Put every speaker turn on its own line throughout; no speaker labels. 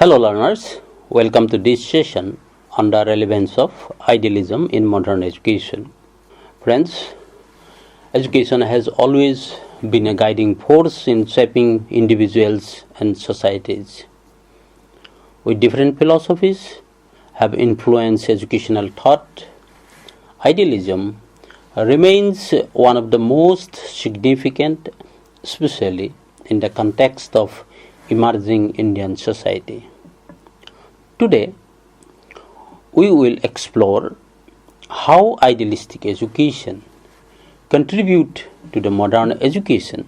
Hello learners, welcome to this session on the relevance of idealism in modern education. Friends, education has always been a guiding force in shaping individuals and societies. With different philosophies have influenced educational thought, idealism remains one of the most significant, especially in the context of emerging Indian society. Today, we will explore how idealistic education contribute to the modern education,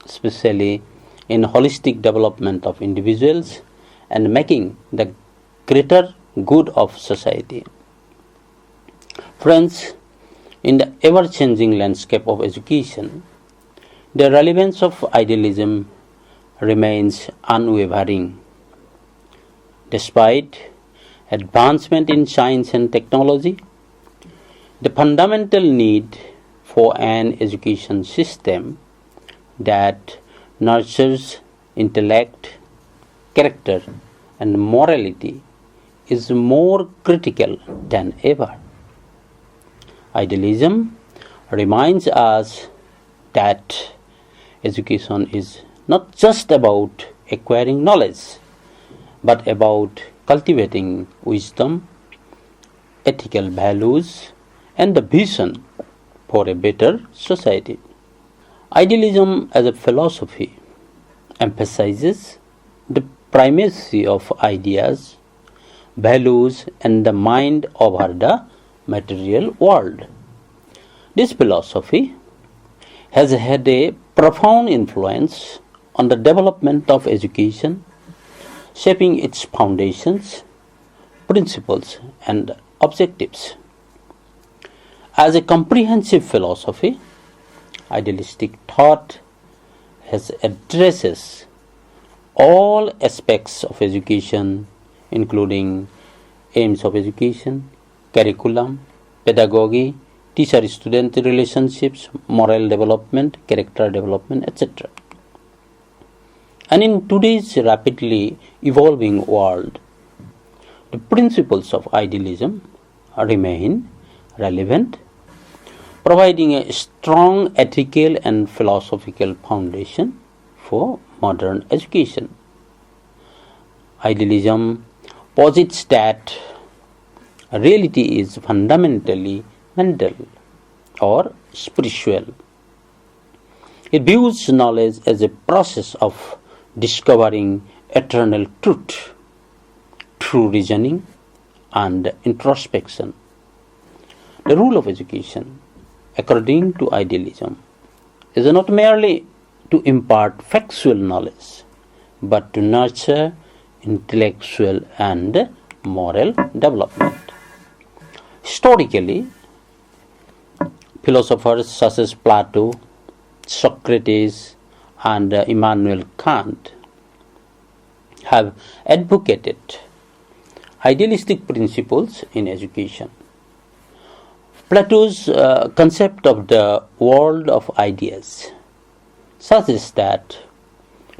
especially in holistic development of individuals and making the greater good of society. Friends, in the ever-changing landscape of education, the relevance of idealism remains unwavering. Despite advancement in science and technology, the fundamental need for an education system that nurtures intellect, character, and morality is more critical than ever. Idealism reminds us that education is not just about acquiring knowledge, but about cultivating wisdom, ethical values, and the vision for a better society. Idealism as a philosophy emphasizes the primacy of ideas, values, and the mind over the material world. This philosophy has had a profound influence on the development of education, shaping its foundations, principles, and objectives. As a comprehensive philosophy, idealistic thought has addresses all aspects of education, including aims of education, curriculum, pedagogy, teacher-student relationships, moral development, character development, etc. And in today's rapidly evolving world, the principles of idealism remain relevant, providing a strong ethical and philosophical foundation for modern education. Idealism posits that reality is fundamentally mental or spiritual. It views knowledge as a process of discovering eternal truth through reasoning and introspection. The role of education, according to idealism, is not merely to impart factual knowledge, but to nurture intellectual and moral development. Historically, philosophers such as Plato, Socrates, and Immanuel Kant have advocated idealistic principles in education. Plato's concept of the world of ideas suggests that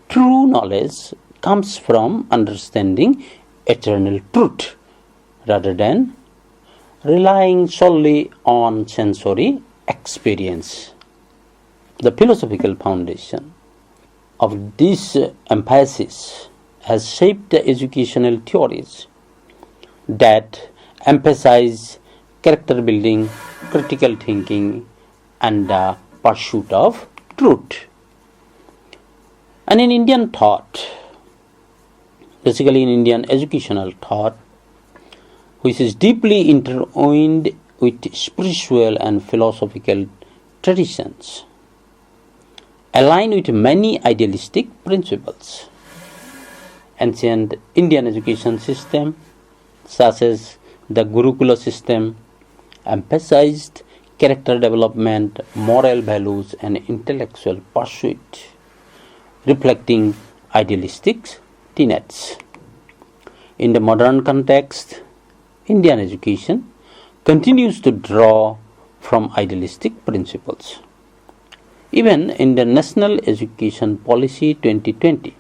true knowledge comes from understanding eternal truth rather than relying solely on sensory experience. The philosophical foundation of this emphasis has shaped the educational theories that emphasize character building, critical thinking, and the pursuit of truth. And in Indian thought, basically in Indian educational thought, which is deeply intertwined with spiritual and philosophical traditions, aligned with many idealistic principles. Ancient Indian education system, such as the Gurukula system, emphasized character development, moral values, and intellectual pursuit, reflecting idealistic tenets. In the modern context, Indian education continues to draw from idealistic principles. Even in the National Education Policy 2020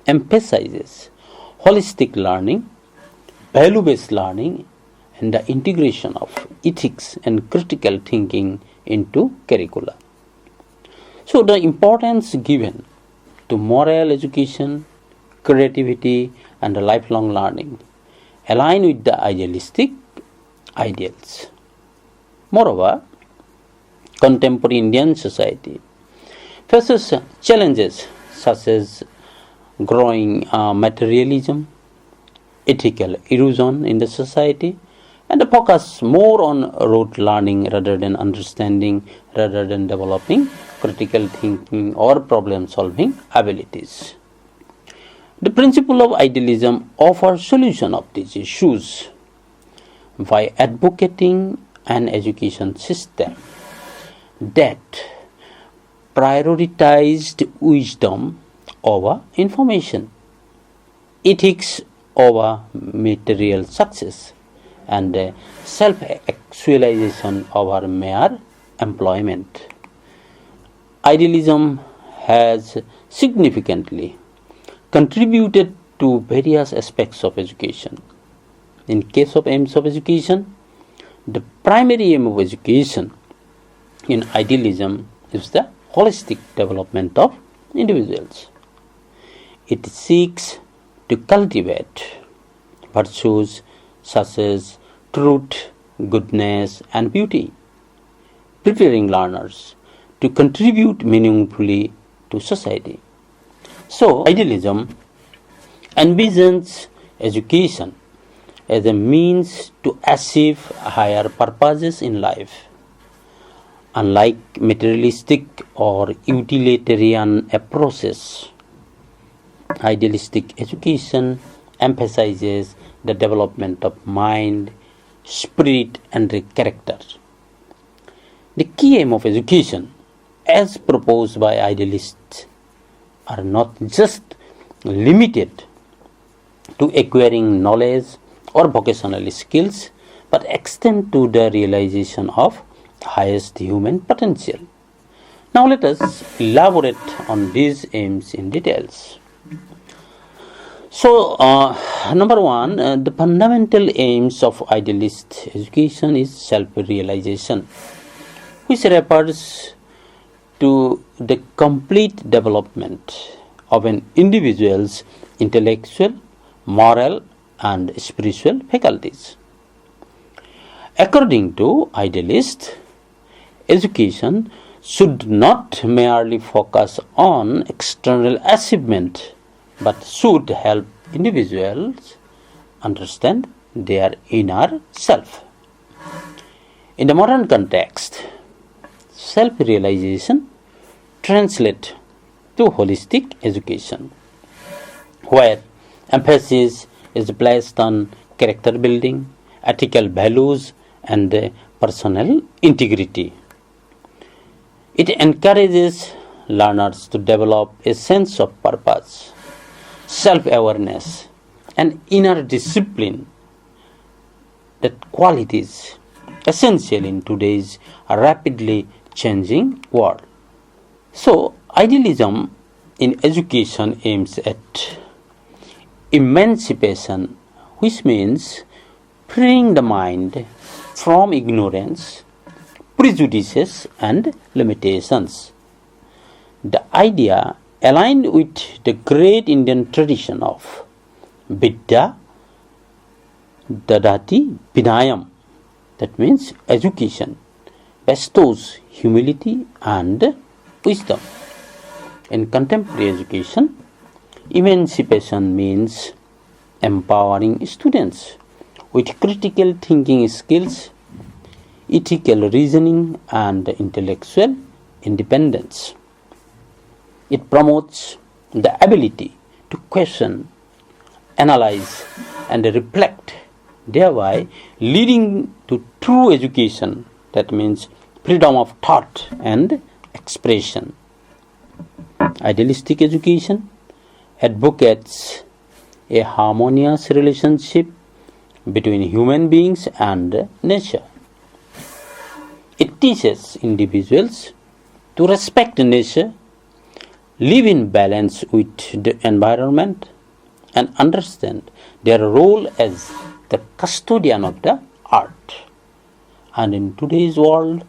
emphasizes holistic learning, value-based learning, and the integration of ethics and critical thinking into curricula. So the importance given to moral education, creativity, and lifelong learning align with the idealistic ideals. Moreover, contemporary Indian society faces challenges such as growing materialism, ethical erosion in the society, and the focus more on rote learning rather than understanding, rather than developing critical thinking or problem solving abilities. The principle of idealism offers solution of these issues by advocating an education system that prioritized wisdom over information, ethics over material success, and self-actualization over mere employment. Idealism has significantly contributed to various aspects of education. In case of aims of education, the primary aim of education in idealism is the holistic development of individuals. It seeks to cultivate virtues such as truth, goodness, and beauty, preparing learners to contribute meaningfully to society. So, idealism envisions education as a means to achieve higher purposes in life. Unlike materialistic or utilitarian approaches, idealistic education emphasizes the development of mind, spirit, and character. The key aim of education, as proposed by idealists, are not just limited to acquiring knowledge or vocational skills, but extend to the realization of highest human potential. Now let us elaborate on these aims in details. So, number one, the fundamental aims of idealist education is self-realization, which refers to the complete development of an individual's intellectual, moral, and spiritual faculties. According to idealists, education should not merely focus on external achievement, but should help individuals understand their inner self. In the modern context, self-realization translates to holistic education, where emphasis is placed on character building, ethical values, and personal integrity. It encourages learners to develop a sense of purpose, self-awareness, and inner discipline, that qualities essential in today's rapidly changing world. So, idealism in education aims at emancipation, which means freeing the mind from ignorance, prejudices, and limitations. The idea aligned with the great Indian tradition of Vidya Dadati Vinayam, that means education bestows humility and wisdom. In contemporary education, emancipation means empowering students with critical thinking skills, ethical reasoning, and intellectual independence. It promotes the ability to question, analyze, and reflect, thereby leading to true education, that means freedom of thought and expression. Idealistic education advocates a harmonious relationship between human beings and nature. It teaches individuals to respect nature, live in balance with the environment, and understand their role as the custodian of the art. And in today's world,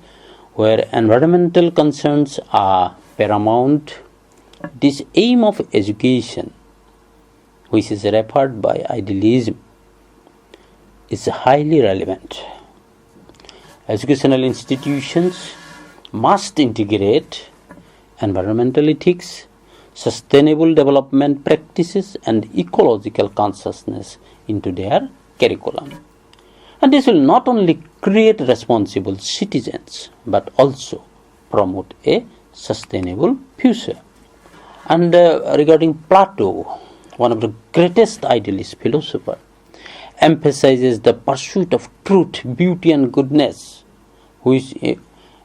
where environmental concerns are paramount, this aim of education, which is referred by idealism, is highly relevant. Educational institutions must integrate environmental ethics, sustainable development practices, and ecological consciousness into their curriculum. And this will not only create responsible citizens but also promote a sustainable future. And regarding Plato, one of the greatest idealist philosophers, emphasizes the pursuit of truth, beauty, and goodness, which in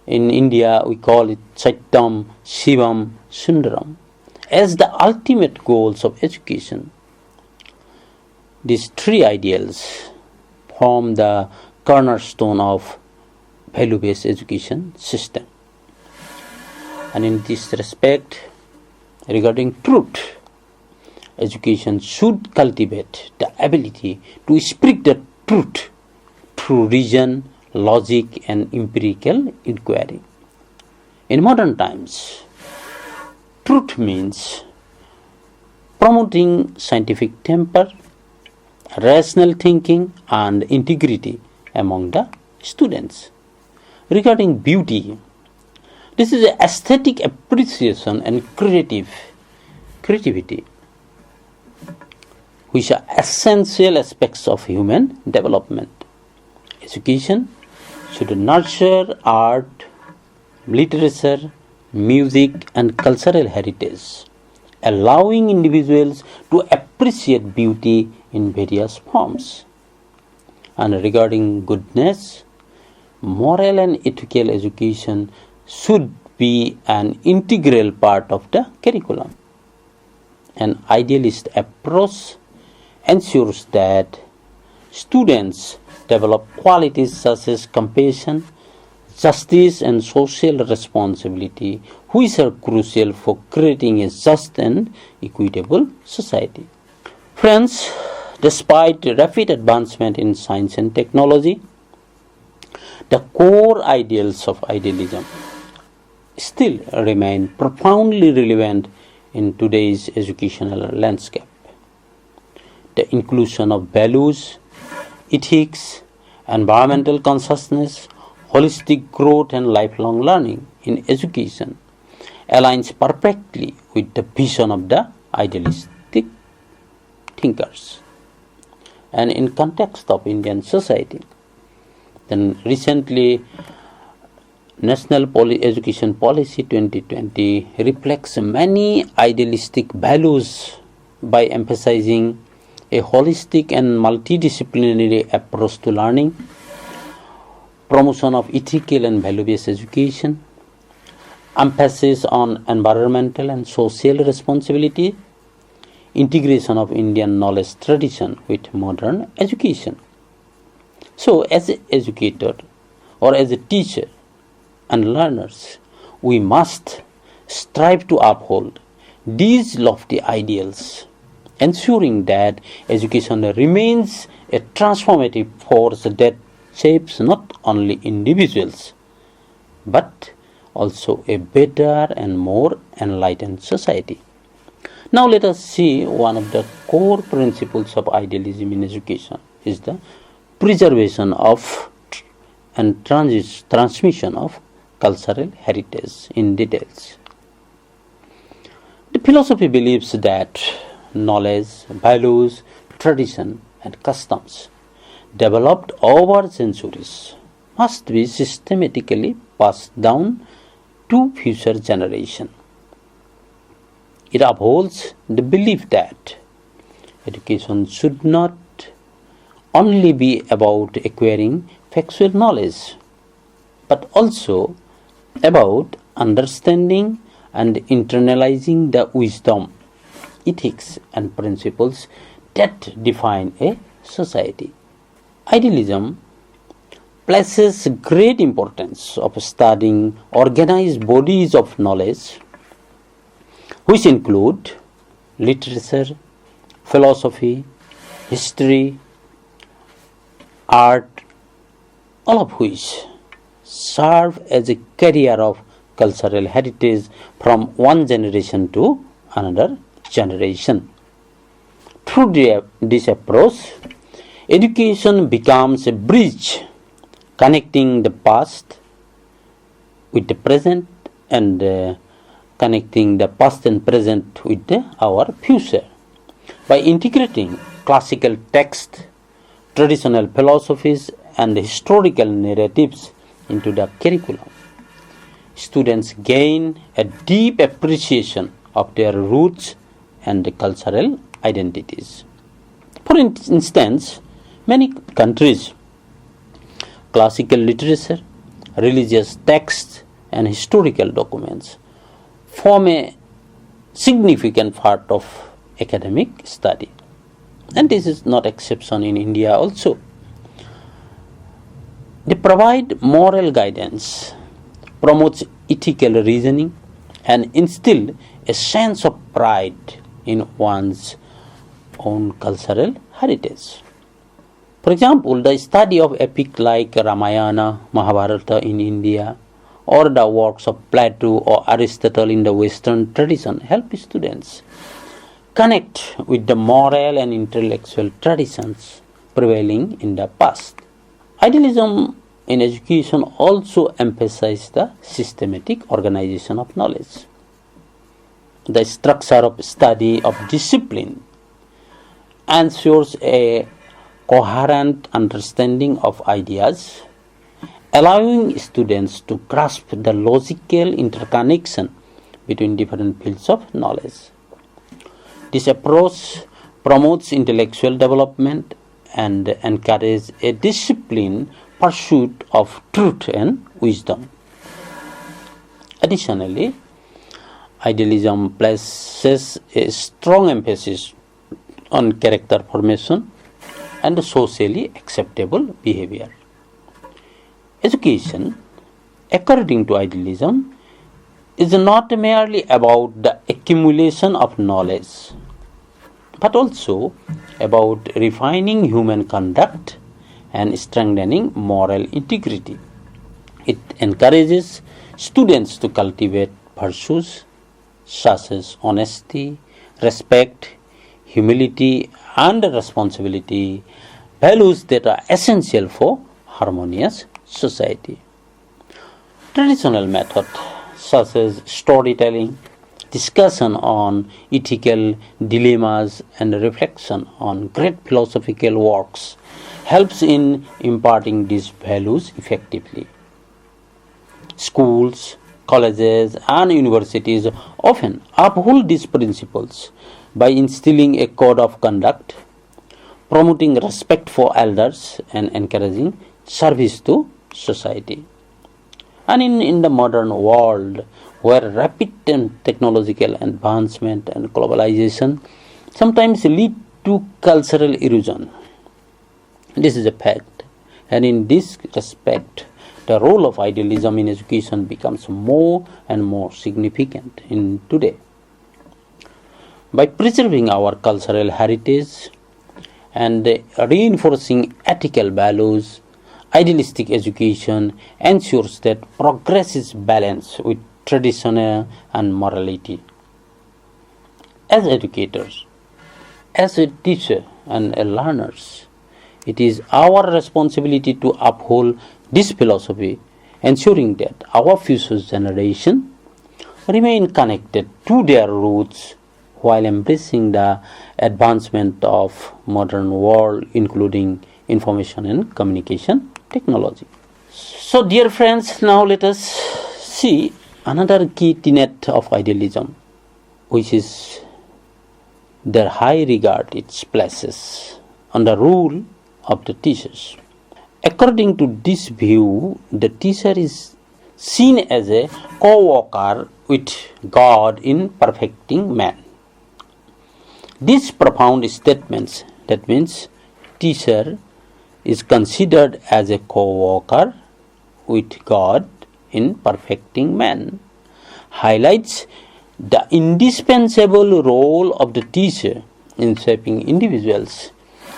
India we call it Satyam, Shivam, Sundaram, as the ultimate goals of education. These three ideals form the cornerstone of value-based education system. And in this respect, regarding truth, education should cultivate the ability to speak the truth through reason, logic, and empirical inquiry. In modern times, truth means promoting scientific temper, rational thinking, and integrity among the students. Regarding beauty, this is aesthetic appreciation and creativity, which are essential aspects of human development. Education should nurture art, literature, music, and cultural heritage, allowing individuals to appreciate beauty in various forms. And regarding goodness, moral and ethical education should be an integral part of the curriculum. An idealist approach ensures that students develop qualities such as compassion, justice, and social responsibility, which are crucial for creating a just and equitable society. Friends, despite rapid advancement in science and technology, the core ideals of idealism still remain profoundly relevant in today's educational landscape. The inclusion of values, ethics, environmental consciousness, holistic growth, and lifelong learning in education aligns perfectly with the vision of the idealistic thinkers. And in context of Indian society, then recently National Education Policy 2020 reflects many idealistic values by emphasizing a holistic and multidisciplinary approach to learning, promotion of ethical and value-based education, emphasis on environmental and social responsibility, integration of Indian knowledge tradition with modern education. So, as an educator or as a teacher and learners, we must strive to uphold these lofty ideals, ensuring that education remains a transformative force that shapes not only individuals but also a better and more enlightened society. Now let us see one of the core principles of idealism in education is the preservation of and transmission of cultural heritage in details. The philosophy believes that knowledge, values, tradition, and customs developed over centuries must be systematically passed down to future generations. It upholds the belief that education should not only be about acquiring factual knowledge, but also about understanding and internalizing the wisdom, ethics, and principles that define a society. Idealism places great importance of studying organized bodies of knowledge, which include literature, philosophy, history, art, all of which serve as a carrier of cultural heritage from one generation to another generation. Through this approach, education becomes a bridge connecting the past with the present and connecting the past and present with our future. By integrating classical texts, traditional philosophies, and historical narratives into the curriculum, students gain a deep appreciation of their roots and cultural identities. For instance, many countries, classical literature, religious texts, and historical documents form a significant part of academic study. And this is not exception in India also. They provide moral guidance, promotes ethical reasoning, and instill a sense of pride in one's own cultural heritage. For example, the study of epics like Ramayana, Mahabharata in India, or the works of Plato or Aristotle in the Western tradition help students connect with the moral and intellectual traditions prevailing in the past. Idealism in education also emphasizes the systematic organization of knowledge. The structure of study of discipline ensures a coherent understanding of ideas, allowing students to grasp the logical interconnection between different fields of knowledge. This approach promotes intellectual development and encourages a disciplined pursuit of truth and wisdom. Additionally, idealism places a strong emphasis on character formation and socially acceptable behavior. Education, according to idealism, is not merely about the accumulation of knowledge, but also about refining human conduct and strengthening moral integrity. It encourages students to cultivate virtues such as honesty, respect, humility, and responsibility, values that are essential for harmonious society. Traditional methods such as storytelling, discussion on ethical dilemmas, and reflection on great philosophical works helps in imparting these values effectively. Schools, colleges, and universities often uphold these principles by instilling a code of conduct, promoting respect for elders, and encouraging service to society. And in the modern world, where rapid technological advancement and globalization sometimes lead to cultural erosion, this is a fact. And in this respect, the role of idealism in education becomes more and more significant in today. By preserving our cultural heritage and reinforcing ethical values, idealistic education ensures that progress is balanced with tradition and morality. As educators, as a teacher and a learners, it is our responsibility to uphold this philosophy, ensuring that our future generation remain connected to their roots while embracing the advancement of modern world, including information and communication technology. So, dear friends, now let us see another key tenet of idealism, which is their high regard it places on the rule of the teachers. According to this view, the teacher is seen as a co-worker with God in perfecting man. These profound statements, that means teacher is considered as a co-worker with God in perfecting man, highlights the indispensable role of the teacher in shaping individuals,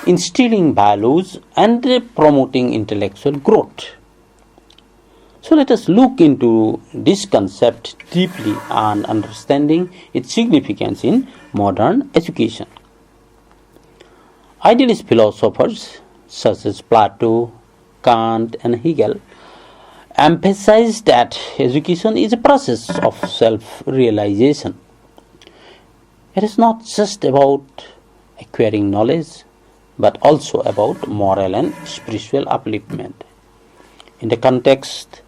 instilling values, and promoting intellectual growth. So let us look into this concept deeply and understanding its significance in modern education. Idealist philosophers such as Plato, Kant, and Hegel emphasized that education is a process of self-realization. It is not just about acquiring knowledge, but also about moral and spiritual upliftment. In the context,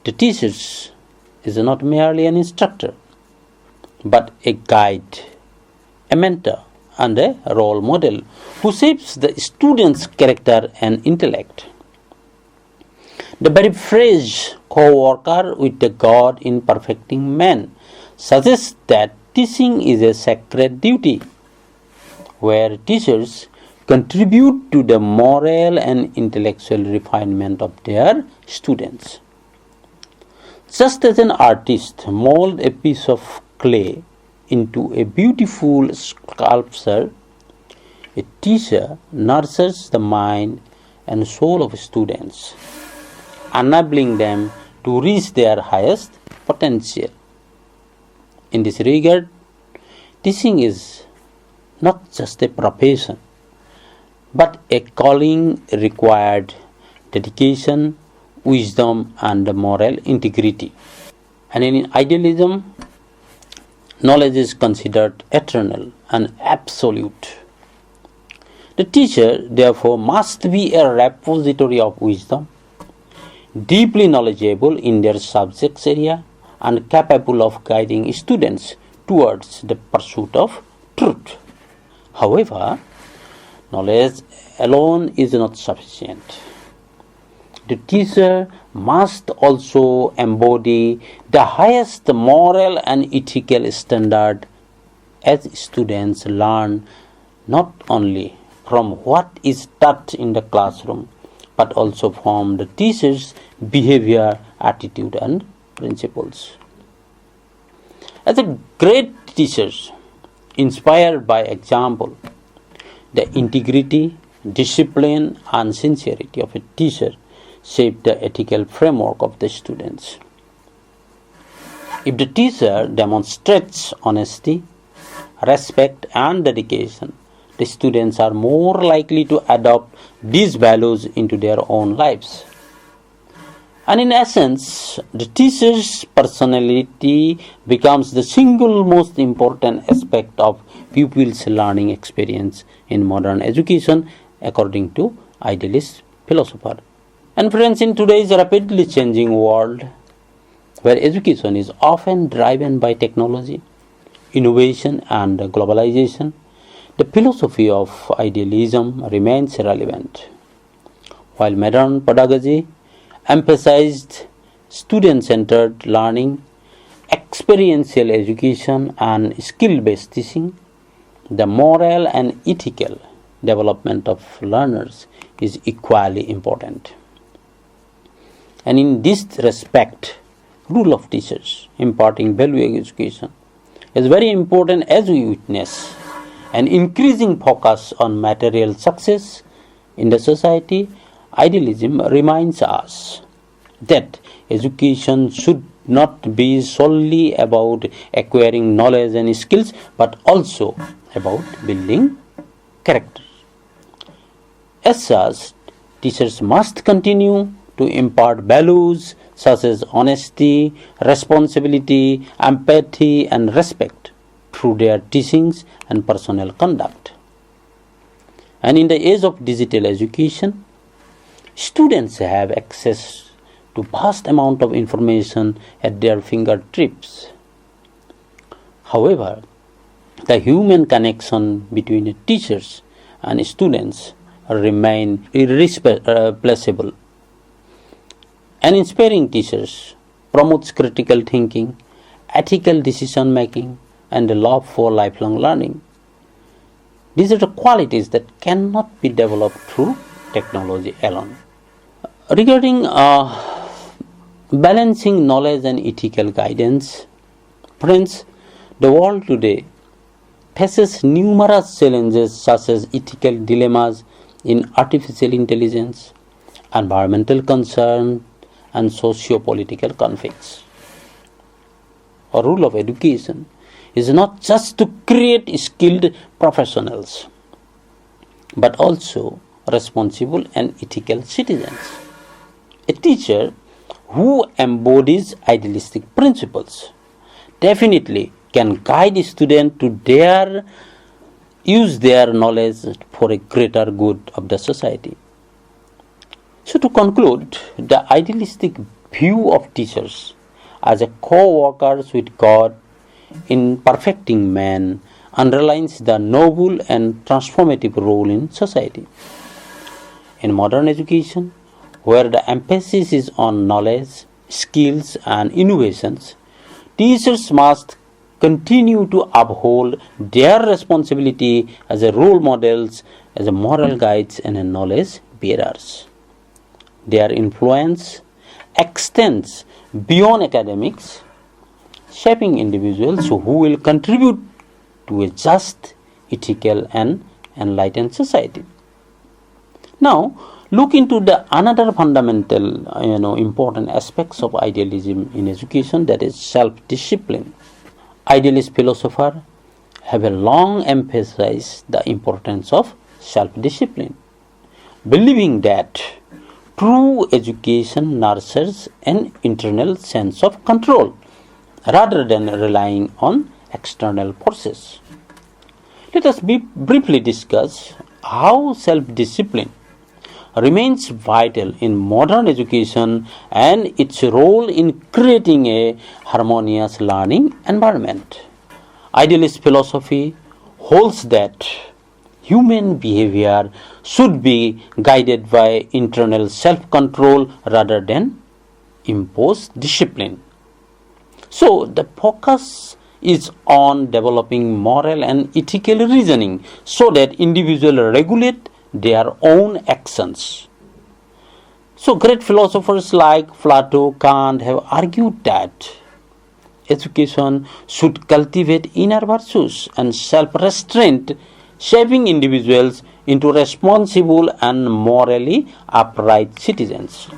the teacher is not merely an instructor, but a guide, a mentor, and a role model who shapes the student's character and intellect. The very phrase co-worker with the God in perfecting man suggests that teaching is a sacred duty, where teachers contribute to the moral and intellectual refinement of their students. Just as an artist molds a piece of clay into a beautiful sculpture, a teacher nurtures the mind and soul of students, enabling them to reach their highest potential. In this regard, teaching is not just a profession, but a calling required dedication, wisdom, and moral integrity. And in idealism, knowledge is considered eternal and absolute. The teacher, therefore, must be a repository of wisdom, deeply knowledgeable in their subject area, and capable of guiding students towards the pursuit of truth. However, knowledge alone is not sufficient. The teacher must also embody the highest moral and ethical standard as students learn not only from what is taught in the classroom, but also from the teacher's behavior, attitude, and principles. As a great teacher, inspired by example, the integrity, discipline, and sincerity of a teacher shape the ethical framework of the students. If the teacher demonstrates honesty, respect, and dedication, the students are more likely to adopt these values into their own lives. And in essence, the teacher's personality becomes the single most important aspect of pupils' learning experience in modern education, according to idealist philosopher. And friends, in today's rapidly changing world, where education is often driven by technology, innovation, and globalization, the philosophy of idealism remains relevant. While modern pedagogy emphasized student-centered learning, experiential education, and skill-based teaching, the moral and ethical development of learners is equally important. And in this respect, role of teachers imparting value education is very important as we witness an increasing focus on material success in the society. Idealism reminds us that education should not be solely about acquiring knowledge and skills, but also about building character. As such, teachers must continue to impart values such as honesty, responsibility, empathy, and respect through their teachings and personal conduct. And in the age of digital education, students have access to vast amount of information at their fingertips. However, the human connection between teachers and students remain irreplaceable. An inspiring teacher promotes critical thinking, ethical decision making, and a love for lifelong learning. These are the qualities that cannot be developed through technology alone. Regarding balancing knowledge and ethical guidance, friends, the world today faces numerous challenges such as ethical dilemmas in artificial intelligence, environmental concerns, and socio-political conflicts. A role of education is not just to create skilled professionals, but also responsible and ethical citizens. A teacher who embodies idealistic principles definitely can guide students to use their knowledge for a greater good of the society. So to conclude, the idealistic view of teachers as a co-workers with God in perfecting man underlines the noble and transformative role in society. In modern education, where the emphasis is on knowledge, skills and innovations, teachers must continue to uphold their responsibility as a role models, as a moral guides and a knowledge bearers. Their influence extends beyond academics, shaping individuals who will contribute to a just, ethical and enlightened society. Now, look into the another fundamental, important aspects of idealism in education, that is self-discipline. Idealist philosophers have a long emphasized the importance of self-discipline, believing that true education nurtures an internal sense of control rather than relying on external forces. Let us briefly discuss how self-discipline remains vital in modern education and its role in creating a harmonious learning environment. Idealist philosophy holds that human behavior should be guided by internal self-control rather than imposed discipline. So the focus is on developing moral and ethical reasoning so that individuals regulate their own actions. So great philosophers like Plato, Kant have argued that education should cultivate inner virtues and self-restraint, shaping individuals into responsible and morally upright citizens.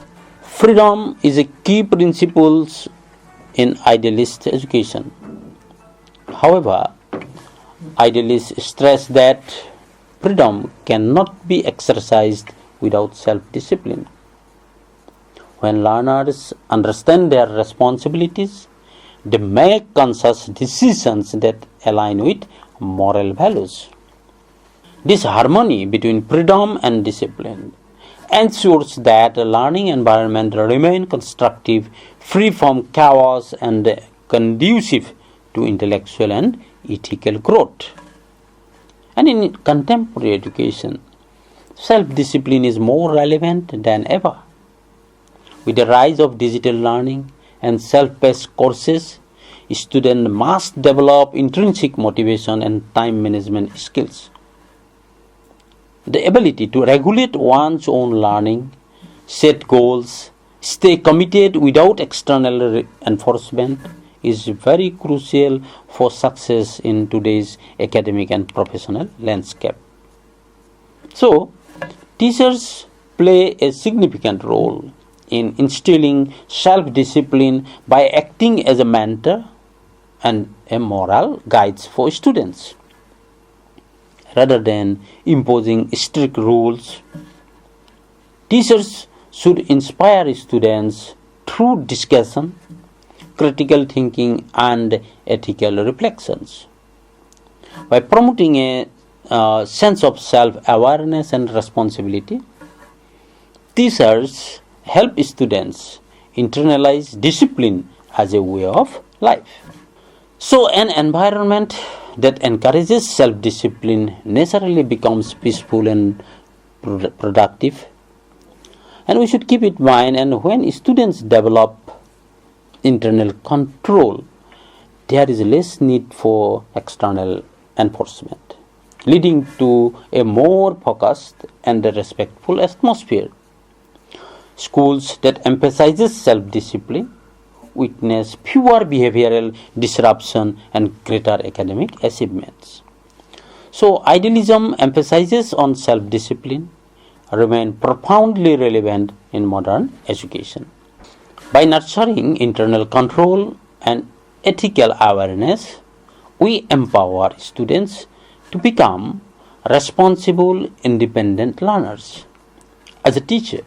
Freedom is a key principle in idealist education. However, idealists stress that freedom cannot be exercised without self-discipline. When learners understand their responsibilities, they make conscious decisions that align with moral values. This harmony between freedom and discipline ensures that the learning environment remains constructive, free from chaos, and conducive to intellectual and ethical growth. And in contemporary education, self-discipline is more relevant than ever. With the rise of digital learning and self-paced courses, students must develop intrinsic motivation and time management skills. The ability to regulate one's own learning, set goals, stay committed without external enforcement is very crucial for success in today's academic and professional landscape. So, teachers play a significant role in instilling self-discipline by acting as a mentor and a moral guide for students. Rather than imposing strict rules, teachers should inspire students through discussion, critical thinking, and ethical reflections. By promoting a sense of self-awareness and responsibility, teachers help students internalize discipline as a way of life. So an environment that encourages self-discipline naturally becomes peaceful and productive. And we should keep it in mind, and when students develop internal control, there is less need for external enforcement, leading to a more focused and respectful atmosphere. Schools that emphasizes self-discipline witness fewer behavioral disruption and greater academic achievements. So idealism emphasizes on self-discipline remain profoundly relevant in modern education. By nurturing internal control and ethical awareness, we empower students to become responsible, independent learners. As a teacher,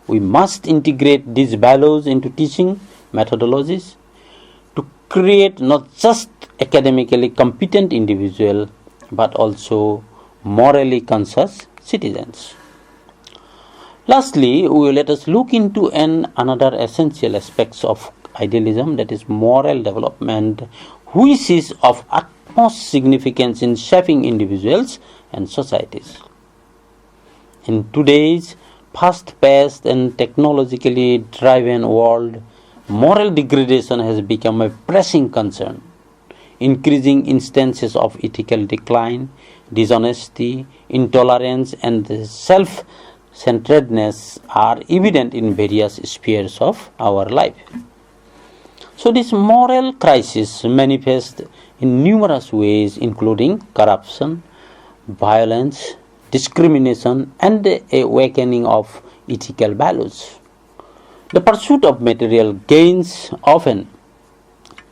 we must integrate these values into teaching methodologies to create not just academically competent individuals but also morally conscious citizens. Lastly, let us look into another essential aspects of idealism, that is moral development, which is of utmost significance in shaping individuals and societies. In today's fast-paced and technologically driven world, moral degradation has become a pressing concern. Increasing instances of ethical decline, dishonesty, intolerance, and self-centeredness are evident in various spheres of our life. So this moral crisis manifests in numerous ways, including corruption, violence, discrimination, and the awakening of ethical values. The pursuit of material gains often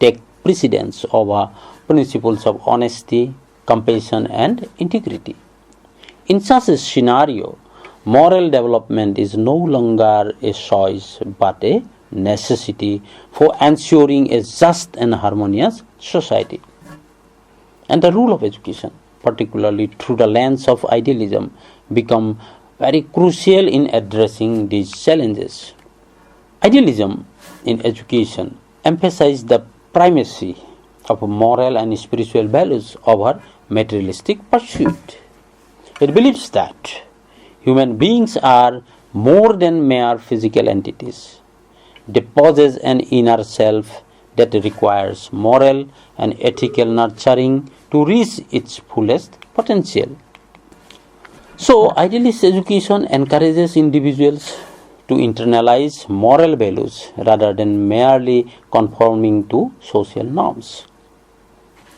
take precedence over principles of honesty, compassion, and integrity. In such a scenario, moral development is no longer a choice but a necessity for ensuring a just and harmonious society. And the role of education, particularly through the lens of idealism, become very crucial in addressing these challenges. Idealism in education emphasizes the primacy of moral and spiritual values over materialistic pursuit. It believes that human beings are more than mere physical entities. They possess an inner self that requires moral and ethical nurturing to reach its fullest potential. So, idealist education encourages individuals to internalize moral values rather than merely conforming to social norms.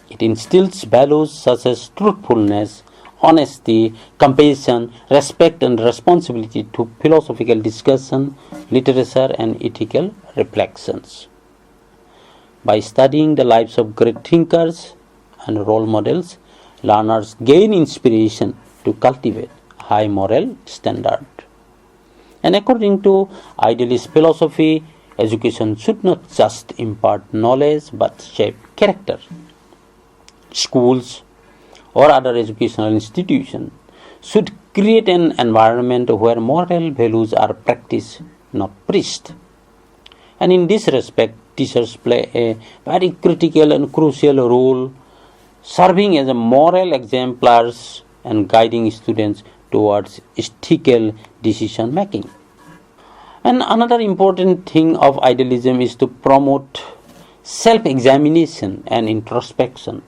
It instills values such as truthfulness, honesty, compassion, respect, and responsibility to philosophical discussion, literature, and ethical reflections. By studying the lives of great thinkers and role models, learners gain inspiration to cultivate high moral standard. And according to idealist philosophy, education should not just impart knowledge but shape character. Schools or other educational institutions should create an environment where moral values are practiced, not preached. And in this respect, teachers play a very critical and crucial role, serving as a moral exemplars and guiding students towards ethical decision making. And another important thing of idealism is to promote self-examination and introspection,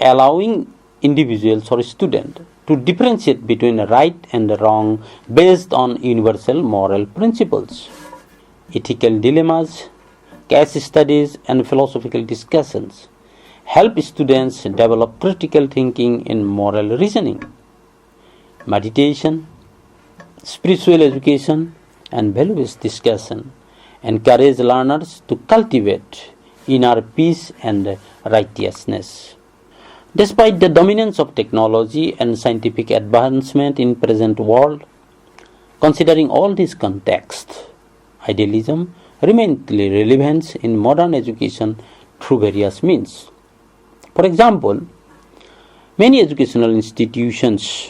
allowing individuals or students to differentiate between right and wrong based on universal moral principles. Ethical dilemmas, case studies, and philosophical discussions help students develop critical thinking in moral reasoning. Meditation, spiritual education, and values discussion encourage learners to cultivate inner peace and righteousness. Despite the dominance of technology and scientific advancement in present world, considering all this context, idealism remains relevant in modern education through various means. For example, many educational institutions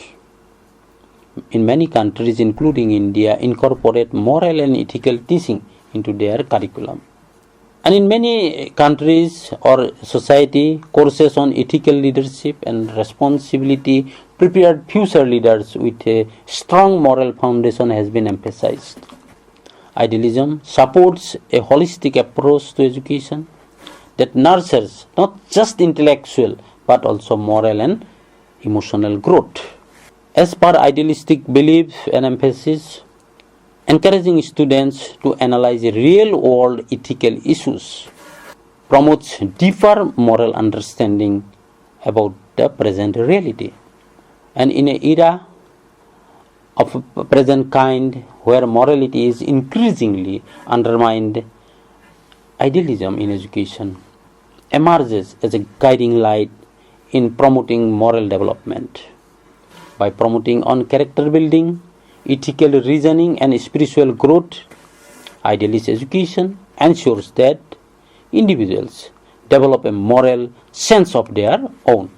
in many countries, including India, incorporate moral and ethical teaching into their curriculum. And in many countries or society, courses on ethical leadership and responsibility prepare future leaders with a strong moral foundation has been emphasized. Idealism supports a holistic approach to education that nurtures not just intellectual but also moral and emotional growth. As per idealistic belief and emphasis, encouraging students to analyze real-world ethical issues promotes deeper moral understanding about the present reality. And in an era of present kind where morality is increasingly undermined, idealism in education emerges as a guiding light in promoting moral development. By promoting on character building, ethical reasoning and spiritual growth, idealist education ensures that individuals develop a moral sense of their own.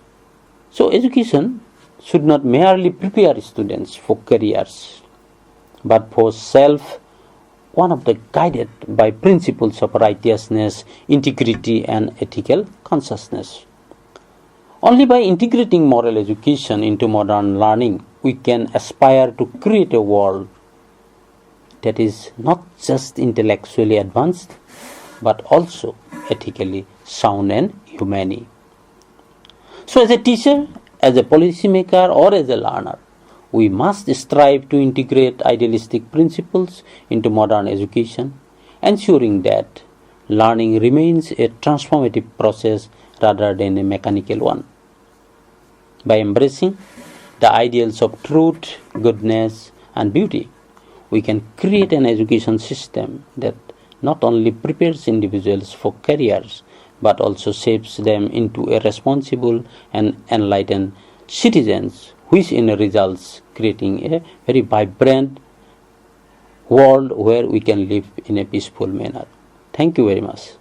So education should not merely prepare students for careers, but for self, one of the guided by principles of righteousness, integrity and ethical consciousness. Only by integrating moral education into modern learning, we can aspire to create a world that is not just intellectually advanced, but also ethically sound and humane. So as a teacher, as a policymaker or as a learner, we must strive to integrate idealistic principles into modern education, ensuring that learning remains a transformative process rather than a mechanical one. By embracing the ideals of truth, goodness, and beauty, we can create an education system that not only prepares individuals for careers but also shapes them into a responsible and enlightened citizens, which in results creating a very vibrant world where we can live in a peaceful manner. Thank you very much.